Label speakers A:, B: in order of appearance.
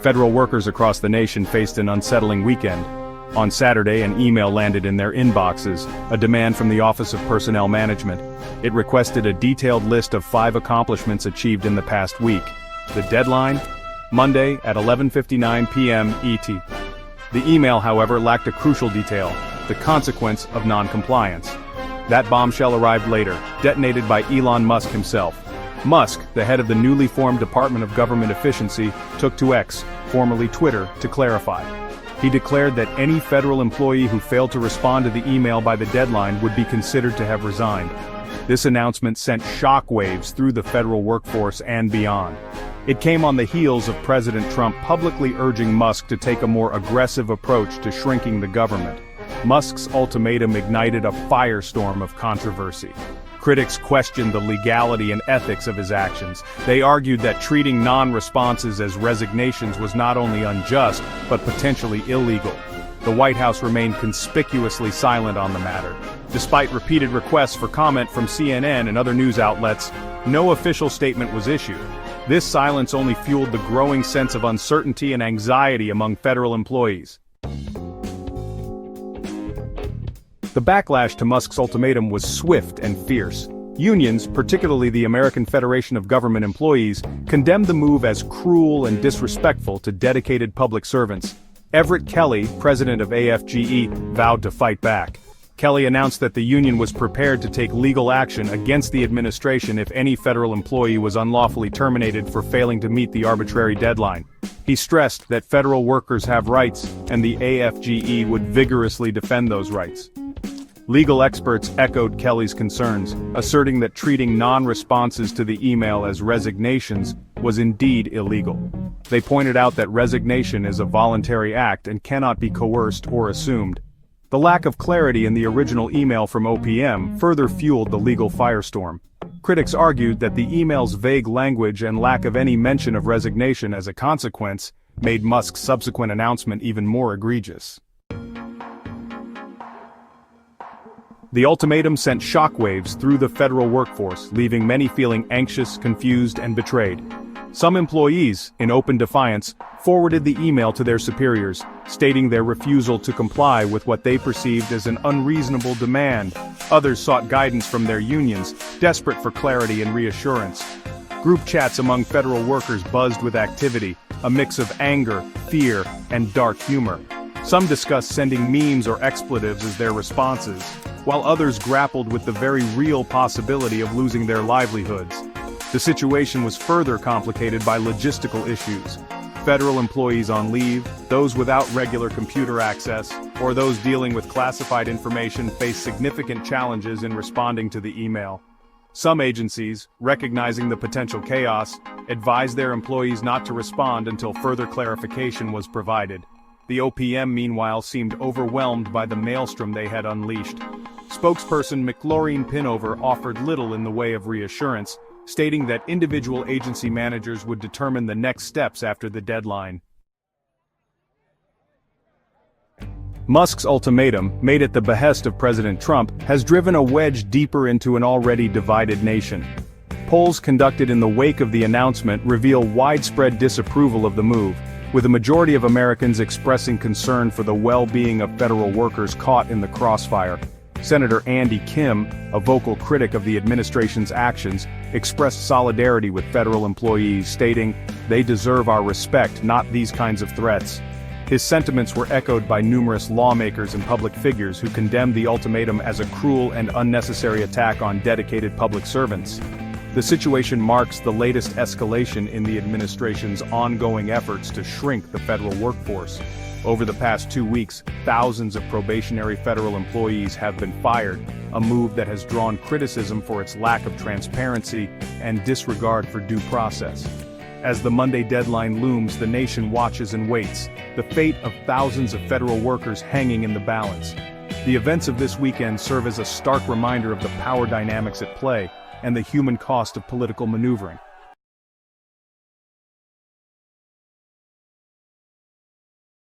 A: Federal workers across the nation faced an unsettling weekend. On Saturday, an email landed in their inboxes, a demand from the Office of Personnel Management. It requested a detailed list of 5 accomplishments achieved in the past week. The deadline? Monday at 11:59 p.m. ET. The email, however, lacked a crucial detail: the consequence of non-compliance. That bombshell arrived later, detonated by Elon Musk himself. Musk, the head of the newly formed Department of Government Efficiency, took to X, formerly Twitter, to clarify. He declared that any federal employee who failed to respond to the email by the deadline would be considered to have resigned. This announcement sent shockwaves through the federal workforce and beyond. It came on the heels of President Trump publicly urging Musk to take a more aggressive approach to shrinking the government. Musk's ultimatum ignited a firestorm of controversy. Critics questioned the legality and ethics of his actions. They argued that treating non-responses as resignations was not only unjust, but potentially illegal. The White House remained conspicuously silent on the matter. Despite repeated requests for comment from CNN and other news outlets, no official statement was issued. This silence only fueled the growing sense of uncertainty and anxiety among federal employees. The backlash to Musk's ultimatum was swift and fierce. Unions, particularly the American Federation of Government Employees, condemned the move as cruel and disrespectful to dedicated public servants. Everett Kelly, president of AFGE, vowed to fight back. Kelly announced that the union was prepared to take legal action against the administration if any federal employee was unlawfully terminated for failing to meet the arbitrary deadline. He stressed that federal workers have rights, and the AFGE would vigorously defend those rights. Legal experts echoed Kelly's concerns, asserting that treating non-responses to the email as resignations was indeed illegal. They pointed out that resignation is a voluntary act and cannot be coerced or assumed. The lack of clarity in the original email from OPM further fueled the legal firestorm. Critics argued that the email's vague language and lack of any mention of resignation as a consequence made Musk's subsequent announcement even more egregious. The ultimatum sent shockwaves through the federal workforce, leaving many feeling anxious, confused, and betrayed. Some employees, in open defiance, forwarded the email to their superiors, stating their refusal to comply with what they perceived as an unreasonable demand. Others sought guidance from their unions, desperate for clarity and reassurance. Group chats among federal workers buzzed with activity, a mix of anger, fear, and dark humor. Some discussed sending memes or expletives as their responses, while others grappled with the very real possibility of losing their livelihoods. The situation was further complicated by logistical issues. Federal employees on leave, those without regular computer access, or those dealing with classified information faced significant challenges in responding to the email. Some agencies, recognizing the potential chaos, advised their employees not to respond until further clarification was provided. The OPM, meanwhile, seemed overwhelmed by the maelstrom they had unleashed. Spokesperson McLaureen Pinover offered little in the way of reassurance, stating that individual agency managers would determine the next steps after the deadline. Musk's ultimatum, made at the behest of President Trump, has driven a wedge deeper into an already divided nation. Polls conducted in the wake of the announcement reveal widespread disapproval of the move, with a majority of Americans expressing concern for the well-being of federal workers caught in the crossfire. Senator Andy Kim, a vocal critic of the administration's actions, expressed solidarity with federal employees, stating, "They deserve our respect, not these kinds of threats." His sentiments were echoed by numerous lawmakers and public figures who condemned the ultimatum as a cruel and unnecessary attack on dedicated public servants. The situation marks the latest escalation in the administration's ongoing efforts to shrink the federal workforce. Over the past 2 weeks, thousands of probationary federal employees have been fired, a move that has drawn criticism for its lack of transparency and disregard for due process. As the Monday deadline looms, the nation watches and waits, the fate of thousands of federal workers hanging in the balance. The events of this weekend serve as a stark reminder of the power dynamics at play and the human cost of political maneuvering.